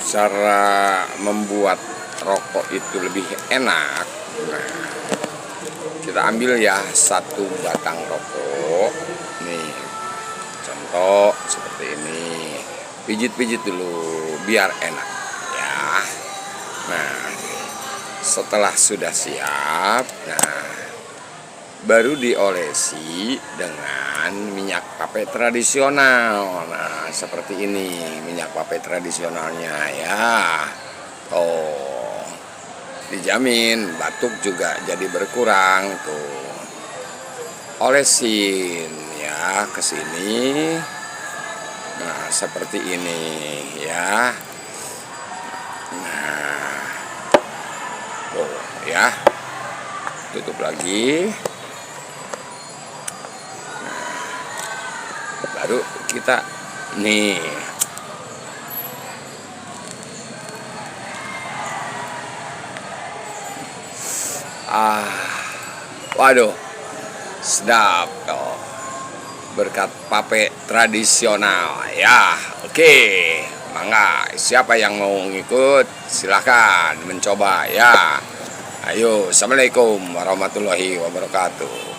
cara membuat rokok itu lebih enak. Nah, kita ambil ya satu batang rokok nih, contoh seperti ini, pijit-pijit dulu biar enak ya. Nah, setelah sudah siap, nah baru diolesi dengan minyak papai tradisional. Nah, seperti ini minyak papai tradisionalnya ya. Oh, dijamin batuk juga jadi berkurang tuh. Olesin ya ke sini. Nah, seperti ini ya. Nah, tuh ya. Tutup lagi. Baru kita nih waduh, sedap toh, berkat pape tradisional ya. Oke, mangga, siapa yang mau ngikut silahkan mencoba ya. Ayo, assalamualaikum warahmatullahi wabarakatuh.